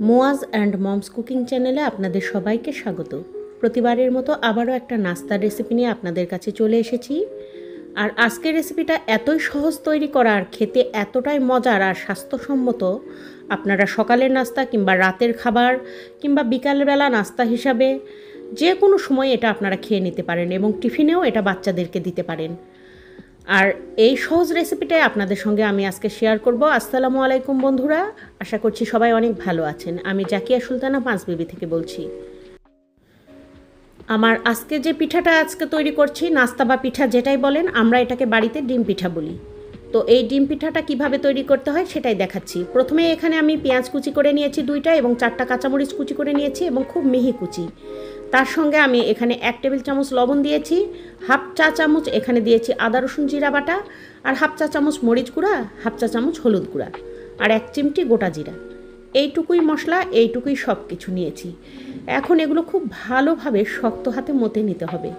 Muaz and moms cooking চ্যানেলে আপনাদের সবাইকে স্বাগত। প্রতিবারের মতো আবারও একটা নাস্তার রেসিপি নিয়ে আপনাদের কাছে চলে এসেছি। আর আজকের রেসিপিটা এতই সহজ তৈরি করার, খেতে এতটাই মজার আর স্বাস্থ্যসম্মত, আপনারা সকালের নাস্তা কিংবা রাতের খাবার কিংবা বিকালবেলা নাস্তা হিসাবে যে কোনো সময় এটা আপনারা খেয়ে নিতে পারেন এবং টিফিনেও এটা বাচ্চাদেরকে দিতে পারেন। আর এই সহজ রেসিপিটাই আপনাদের সঙ্গে আমি আজকে শেয়ার করব। আসসালামু আলাইকুম বন্ধুরা, আশা করছি সবাই অনেক ভালো আছেন। আমি জাকিয়া সুলতানা পাঁচবিবি থেকে বলছি। আমার আজকে যে পিঠাটা তৈরি করছি, নাস্তা বা পিঠা যেটাই বলেন, আমরা এটাকে বাড়িতে ডিম পিঠা বলি। তো এই ডিম পিঠাটা কিভাবে তৈরি করতে হয় সেটাই দেখাচ্ছি। প্রথমে এখানে আমি পেঁয়াজ কুচি করে নিয়েছি 2টা এবং 4টা কাঁচামরিচ কুচি করে নিয়েছি এবং খুব মিহি কুচি। তার সঙ্গে আমি এখানে 1 টেবিল চামচ লবণ দিয়েছি, হাফ চা চামচ এখানে দিয়েছি আদা রসুন জিরা বাটা, আর হাফ চা চামচ মরিচ গুঁড়া, হাফ চা চামচ হলুদ গুঁড়া, আর 1 চিমটি গোটা জিরা। এইটুকুই মশলা, এইটুকুই সব কিছু নিয়েছি। এখন এগুলো খুব ভালোভাবে শক্ত হাতে মতে নিতে হবে।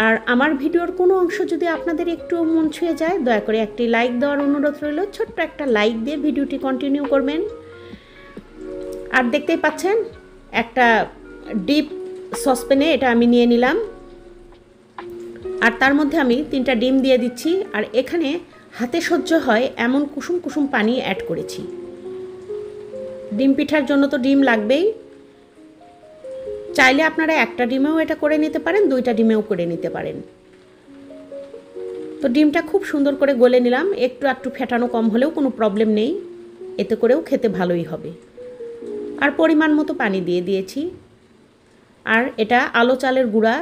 আর আমার ভিডিওর কোনো অংশ যদি আপনাদের একটু মন ছুঁয়ে যায়, দয়া করে একটি লাইক দেওয়ার অনুরোধ রইল। ছোট্ট একটা লাইক দিয়ে ভিডিওটি কন্টিনিউ করবেন। আর দেখতেই পাচ্ছেন একটা ডিপ সসপ্যানে এটা আমি নিয়ে নিলাম, আর তার মধ্যে আমি 3টা ডিম দিয়ে দিচ্ছি। আর এখানে হাতে সহ্য হয় এমন কুসুম কুসুম পানি অ্যাড করেছি। ডিম পিঠার জন্য তো ডিম লাগবেই। চাইলে আপনারা 1টা ডিমেও এটা করে নিতে পারেন, 2টা ডিমেও করে নিতে পারেন। তো ডিমটা খুব সুন্দর করে গলে নিলাম। একটু ফেটানো কম হলেও কোনো প্রবলেম নেই, এতে করেও খেতে ভালোই হবে। আর পরিমাণ মতো পানি দিয়ে দিয়েছি। আর এটা আলো চালের গুঁড়া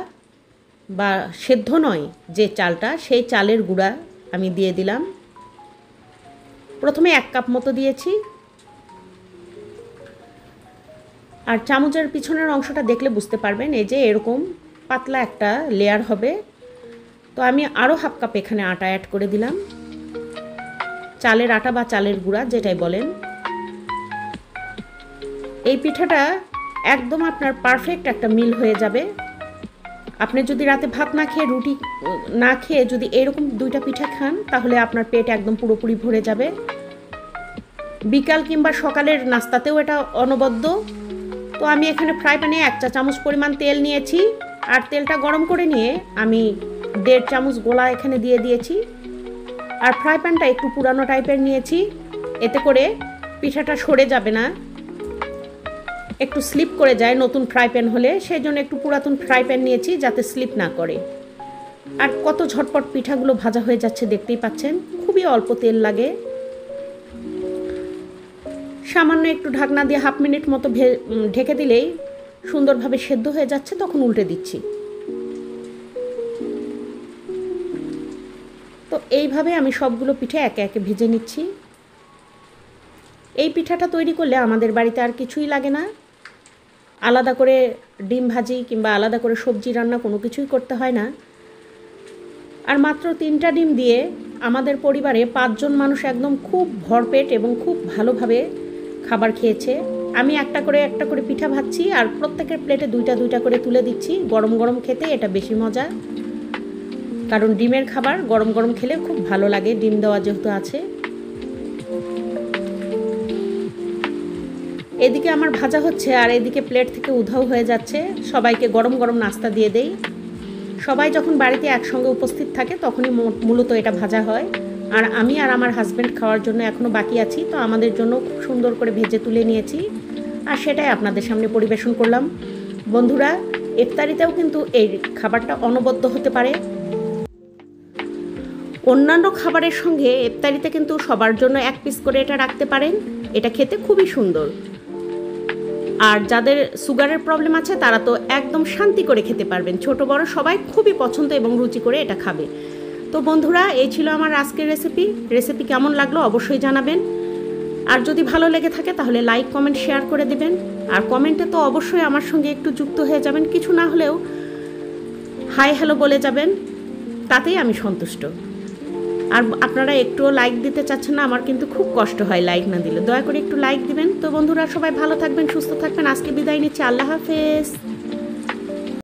বা সেদ্ধ নয় যে চালটা, সেই চালের গুঁড়া আমি দিয়ে দিলাম। প্রথমে 1 কাপ মতো দিয়েছি। আর চামচের পিছনের অংশটা দেখলে বুঝতে পারবেন, এই যে এরকম পাতলা একটা লেয়ার হবে। তো আমি আরও হাফ কাপ এখানে আটা অ্যাড করে দিলাম, চালের আটা বা চালের গুঁড়া যেটাই বলেন। এই পিঠাটা একদম আপনার পারফেক্ট একটা মিল হয়ে যাবে। আপনি যদি রাতে ভাত না খেয়ে, রুটি না খেয়ে যদি এরকম 2টা পিঠা খান, তাহলে আপনার পেট একদম পুরোপুরি ভরে যাবে। বিকাল কিংবা সকালের নাস্তাতেও এটা অনবদ্য। তো আমি এখানে ফ্রাই প্যানে 1 চা চামচ পরিমাণ তেল নিয়েছি। আর তেলটা গরম করে নিয়ে আমি 1.5 চামচ গোলা এখানে দিয়ে দিয়েছি। আর ফ্রাই প্যানটা একটু পুরানো টাইপের নিয়েছি, এতে করে পিঠাটা সরে যাবে না, একটু স্লিপ করে যায় নতুন ফ্রাই প্যান হলে। সেই জন্য একটু পুরাতন ফ্রাই প্যান নিয়েছি যাতে স্লিপ না করে। আর কত ঝটপট পিঠাগুলো ভাজা হয়ে যাচ্ছে দেখতেই পাচ্ছেন। খুবই অল্প তেল লাগে। সামান্য একটু ঢাকনা দিয়ে হাফ মিনিট মতো ঢেকে দিলেই সুন্দরভাবে সেদ্ধ হয়ে যাচ্ছে। তখন উল্টে দিচ্ছি। তো এইভাবে আমি সবগুলো পিঠে একে একে ভেজে নিচ্ছি। এই পিঠাটা তৈরি করলে আমাদের বাড়িতে আর কিছুই লাগে না। আলাদা করে ডিম ভাজি কিংবা আলাদা করে সবজি রান্না কোনো কিছুই করতে হয় না। আর মাত্র 3টা ডিম দিয়ে আমাদের পরিবারে 5 জন মানুষ একদম খুব ভরপেট এবং খুব ভালোভাবে খাবার খেয়েছে। আমি একটা করে পিঠা ভাজছি, আর প্রত্যেকের প্লেটে 2টা করে তুলে দিচ্ছি। গরম গরম খেতে এটা বেশি মজা, কারণ ডিমের খাবার গরম গরম খেলে খুব ভালো লাগে, ডিম দেওয়া যেহেতু আছে। এদিকে আমার ভাজা হচ্ছে, আর এদিকে প্লেট থেকে উধাও হয়ে যাচ্ছে। সবাইকে গরম গরম নাস্তা দিয়ে দেই। সবাই যখন বাড়িতে একসঙ্গে উপস্থিত থাকে তখনই মূলত এটা ভাজা হয়। আর আমি আর আমার হাজব্যান্ড খাওয়ার জন্য এখনও বাকি আছি, তো আমাদের জন্য খুব সুন্দর করে ভেজে তুলে নিয়েছি, আর সেটাই আপনাদের সামনে পরিবেশন করলাম। বন্ধুরা, ইফতারিতেও কিন্তু এই খাবারটা অনবদ্য হতে পারে। অন্যান্য খাবারের সঙ্গে ইফতারিতে কিন্তু সবার জন্য 1 পিস করে এটা রাখতে পারেন। এটা খেতে খুবই সুন্দর। আর যাদের সুগারের প্রবলেম আছে তারা তো একদম শান্তি করে খেতে পারবেন। ছোট বড় সবাই খুবই পছন্দ এবং রুচি করে এটা খাবে। তো বন্ধুরা, এই ছিল আমার আজকের রেসিপি কেমন লাগলো অবশ্যই জানাবেন। আর যদি ভালো লেগে থাকে তাহলে লাইক কমেন্ট শেয়ার করে দেবেন। আর কমেন্টে তো অবশ্যই আমার সঙ্গে একটু যুক্ত হয়ে যাবেন, কিছু না হলেও হাই হ্যালো বলে যাবেন, তাতেই আমি সন্তুষ্ট। আর আপনারা একটুও লাইক দিতে চাচ্ছেন না, আমার কিন্তু খুব কষ্ট হয় লাইক না দিলে। দয়া করে একটু লাইক দিবেন। তো বন্ধুরা, সবাই ভালো থাকবেন, সুস্থ থাকবেন। আজকে বিদায় নিচ্ছি। আল্লাহ হাফেজ।